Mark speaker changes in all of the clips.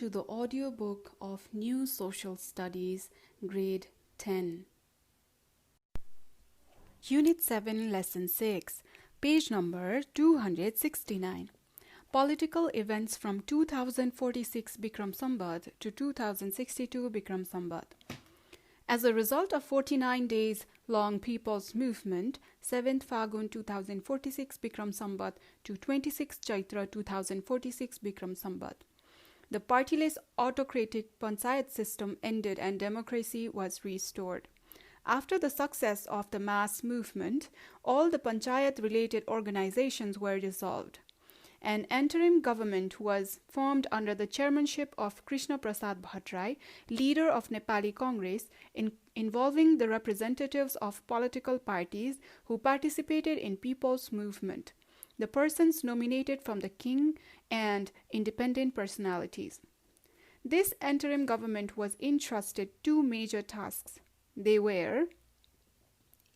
Speaker 1: to the audiobook of New Social Studies, Grade 10. Unit 7, Lesson 6, page number 269. Political events from 2046 Bikram Sambat to 2062 Bikram Sambat. As a result of 49 days long people's movement, 7th Fagun 2046 Bikram Sambat to 26 Chaitra 2046 Bikram Sambat, the partyless autocratic panchayat system ended and democracy was restored. After the success of the mass movement, all the panchayat-related organizations were dissolved. An interim government was formed under the chairmanship of Krishna Prasad Bhattarai, leader of Nepali Congress, involving the representatives of political parties who participated in people's movement, the persons nominated from the king, and independent personalities. This interim government was entrusted two major tasks. They were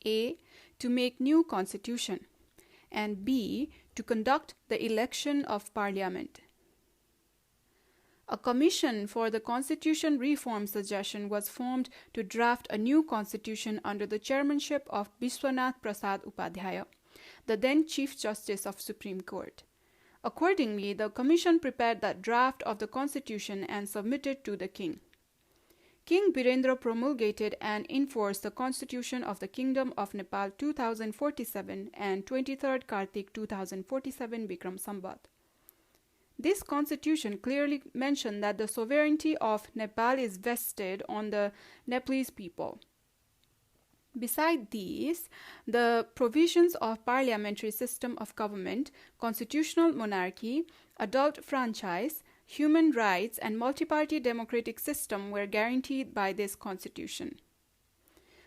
Speaker 1: A. To make new constitution, and B. To conduct the election of parliament. A commission for the constitution reform suggestion was formed to draft a new constitution under the chairmanship of Vishwanath Prasad Upadhyaya, the then Chief Justice of Supreme Court. Accordingly, the commission prepared the draft of the constitution and submitted to the king. King Birendra promulgated and enforced the Constitution of the Kingdom of Nepal 2047 and 23rd Kartik 2047 Bikram Sambat. This constitution clearly mentioned that the sovereignty of Nepal is vested on the Nepalese people. Beside these, the provisions of parliamentary system of government, constitutional monarchy, adult franchise, human rights, and multi-party democratic system were guaranteed by this constitution.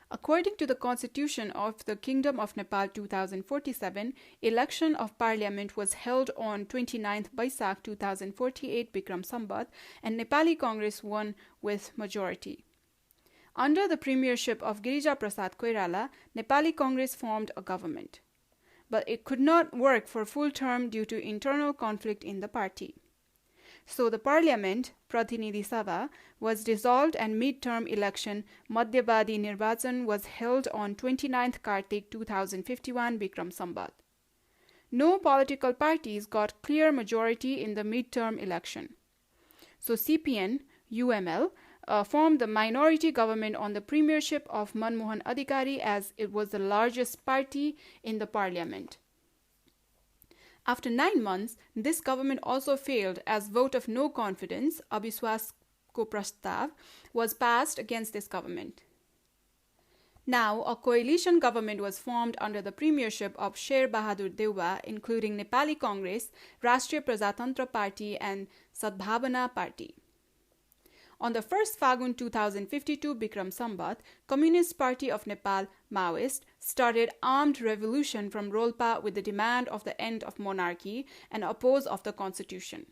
Speaker 1: According to the Constitution of the Kingdom of Nepal 2047, election of parliament was held on 29th Baisakh 2048 Bikram Sambat, and Nepali Congress won with majority. Under the premiership of Girija Prasad Koirala, Nepali Congress formed a government. But it could not work for full term due to internal conflict in the party. So the parliament, Prathinidhi Sabha, was dissolved and mid-term election, Madhyavadi Nirbachan, was held on 29th Kartik 2051 Bikram Sambat. No political parties got clear majority in the mid-term election. So CPN, UML, formed the minority government on the premiership of Manmohan Adhikari as it was the largest party in the parliament. After 9 months, this government also failed as vote of no confidence, Abhiswas ko Prastav, was passed against this government. Now, a coalition government was formed under the premiership of Sher Bahadur Deuba, including Nepali Congress, Rashtriya Prajatantra Party, and Sadbhavana Party. On the 1st Fagun 2052 Bikram Sambat, Communist Party of Nepal, Maoist, started armed revolution from Rolpa with the demand of the end of monarchy and oppose of the constitution.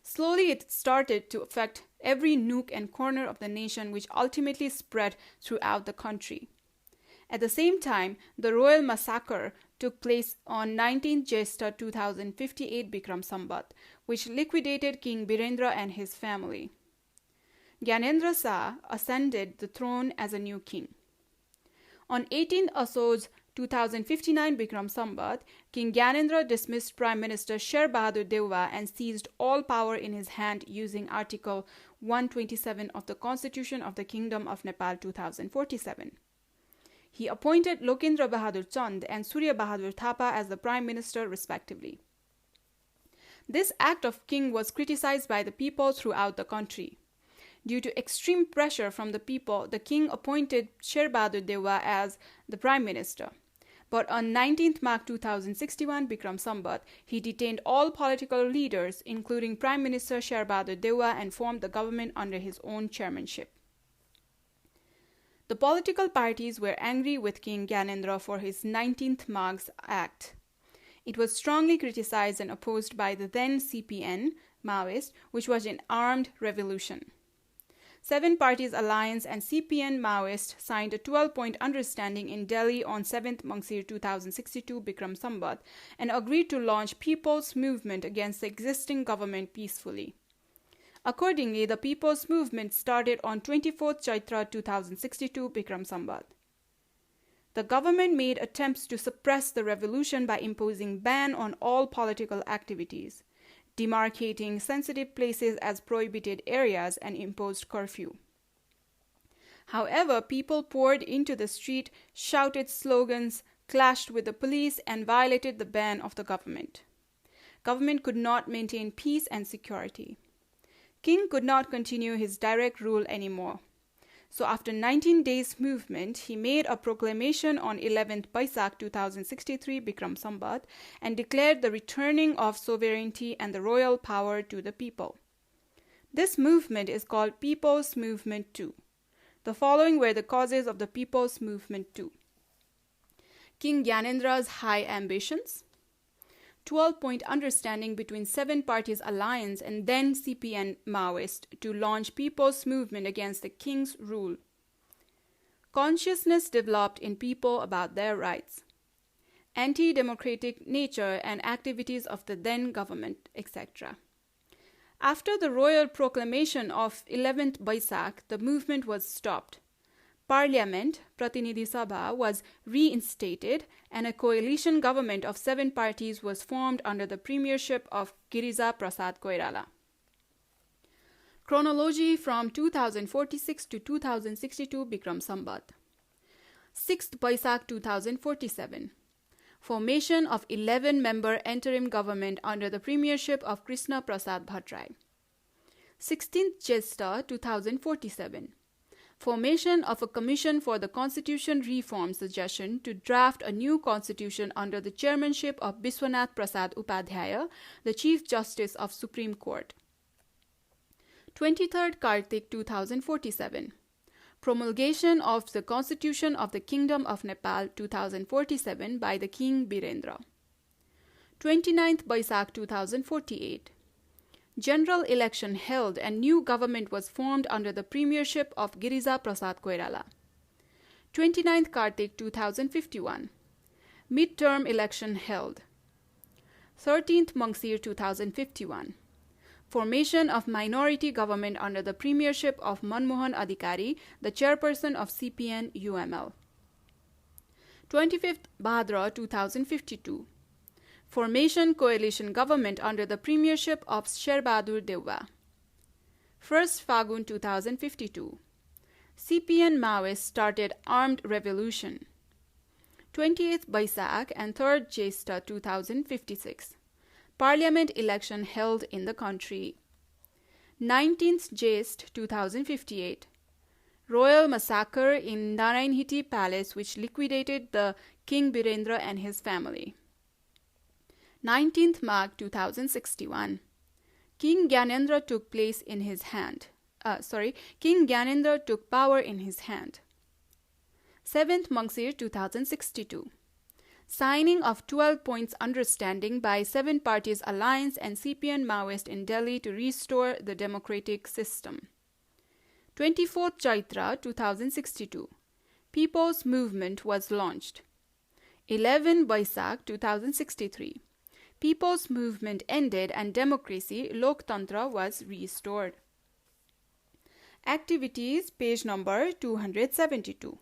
Speaker 1: Slowly it started to affect every nook and corner of the nation, which ultimately spread throughout the country. At the same time, the royal massacre took place on 19th Jesta 2058 Bikram Sambat, which liquidated King Birendra and his family. Gyanendra Shah ascended the throne as a new king. On 18th Asoj 2059 Bikram Sambat, King Gyanendra dismissed Prime Minister Sher Bahadur Deuba and seized all power in his hand using Article 127 of the Constitution of the Kingdom of Nepal 2047. He appointed Lokendra Bahadur Chand and Surya Bahadur Thapa as the Prime Minister respectively. This act of king was criticized by the people throughout the country. Due to extreme pressure from the people, the king appointed Sher Bahadur Deuba as the Prime Minister. But on 19th March 2061 Bikram Sambat, he detained all political leaders, including Prime Minister Sher Bahadur Deuba, and formed the government under his own chairmanship. The political parties were angry with King Gyanendra for his 19th March Act. It was strongly criticized and opposed by the then CPN, Maoist, which was an armed revolution. 7 Parties Alliance and CPN Maoist signed a 12-point understanding in Delhi on 7th Mangsir 2062 Bikram Sambat and agreed to launch people's movement against the existing government peacefully. Accordingly, the People's Movement started on 24th Chaitra 2062 Bikram Sambat. The government made attempts to suppress the revolution by imposing ban on all political activities, demarcating sensitive places as prohibited areas, and imposed curfew. However, people poured into the street, shouted slogans, clashed with the police, and violated the ban of the government. Government could not maintain peace and security. King could not continue his direct rule anymore. So after 19 days movement, he made a proclamation on 11th Baisakh 2063 Bikram Sambat and declared the returning of sovereignty and the royal power to the people. This movement is called People's Movement 2. The following were the causes of the People's Movement 2. King Gyanendra's high ambitions, 12-point understanding between 7 parties alliance and then CPN Maoist to launch People's Movement against the king's rule. Consciousness developed in people about their rights. Anti-democratic nature and activities of the then government, etc. After the royal proclamation of 11th Baisakh, the movement was stopped. Parliament, Pratinidhi Sabha, was reinstated and a coalition government of 7 parties was formed under the premiership of Girija Prasad Koirala. Chronology from 2046 to 2062 Bikram Sambat. 6th Baisakh 2047. Formation of 11-member interim government under the premiership of Krishna Prasad Bhattrai. 16th Jesta 2047. Formation of a commission for the constitution reform suggestion to draft a new constitution under the chairmanship of Biswanath Prasad Upadhyaya, the Chief Justice of Supreme Court. 23rd Kartik 2047. Promulgation of the Constitution of the Kingdom of Nepal 2047 by the King Birendra. 29th Baisakh 2048. General election held and new government was formed under the premiership of Girija Prasad Koirala. 29th Kartik 2051. Mid-term election held. 13th Mangsir 2051. Formation of minority government under the premiership of Manmohan Adhikari, the chairperson of CPN UML. 25th Bhadra 2052. Formation coalition government under the premiership of Sherbahadur Deuba. 1st Fagun 2052. CPN Maoists started armed revolution. 28th Baisakh and 3rd Jesta 2056. Parliament election held in the country. 19th Jest 2058. Royal massacre in Narayanhiti Palace which liquidated the King Birendra and his family. 19th Magh 2061. King Gyanendra took power in his hand. 7th Mangsir 2062. Signing of 12 points understanding by 7 parties alliance and CPN Maoist in Delhi to restore the democratic system. 24th Chaitra 2062. People's Movement was launched. 11 Baisakh 2063. People's Movement ended and democracy, Loktantra, was restored. Activities, page number 272.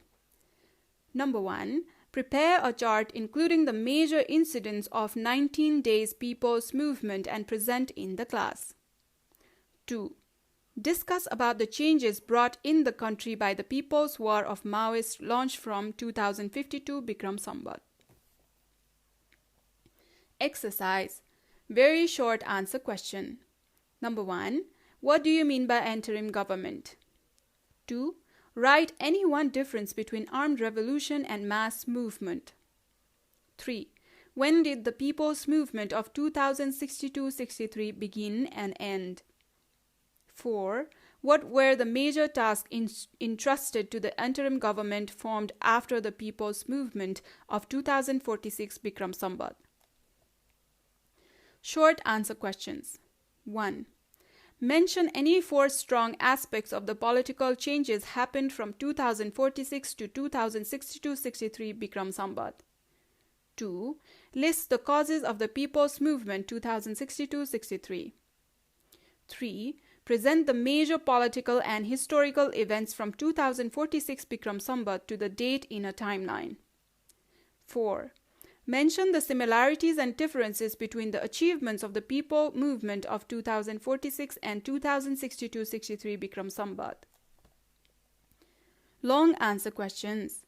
Speaker 1: Number 1. Prepare a chart including the major incidents of 19 days People's Movement and present in the class. 2. Discuss about the changes brought in the country by the People's War of Maoists launched from 2052 Bikram Sambat. Exercise. Very short answer question. Number 1. What do you mean by interim government? 2. Write any one difference between armed revolution and mass movement. 3. When did the People's Movement of 2062-63 begin and end? 4. What were the major tasks entrusted to the interim government formed after the People's Movement of 2046 Bikram Sambat? Short answer questions. 1. Mention any 4 strong aspects of the political changes happened from 2046 to 2062-63 Bikram Sambat. 2. List the causes of the People's Movement 2062-63. 3. Present the major political and historical events from 2046 Bikram Sambat to the date in a timeline. 4. Mention the similarities and differences between the achievements of the people movement of 2046 and 2062-63 Bikram Sambat. Long answer questions.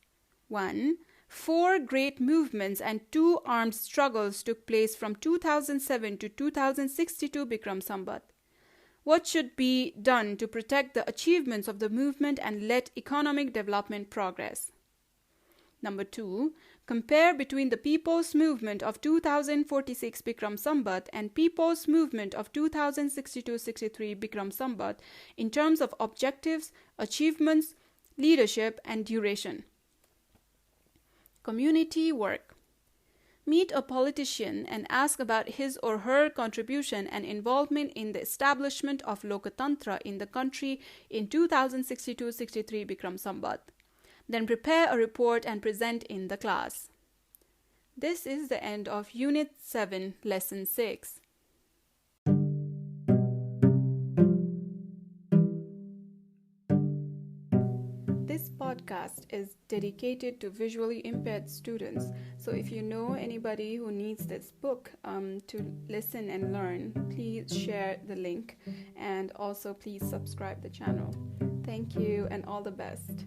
Speaker 1: 1. 4 great movements and 2 armed struggles took place from 2007 to 2062 Bikram Sambat. What should be done to protect the achievements of the movement and let economic development progress? Number 2. Compare between the People's Movement of 2046 Bikram Sambat and People's Movement of 2062-63 Bikram Sambat in terms of objectives, achievements, leadership, and duration. Community work. Meet a politician and ask about his or her contribution and involvement in the establishment of Lokatantra in the country in 2062-63 Bikram Sambat. Then prepare a report and present in the class. This is the end of Unit 7, Lesson 6. This podcast is dedicated to visually impaired students. So if you know anybody who needs this book to listen and learn, please share the link and also please subscribe the channel. Thank you and all the best.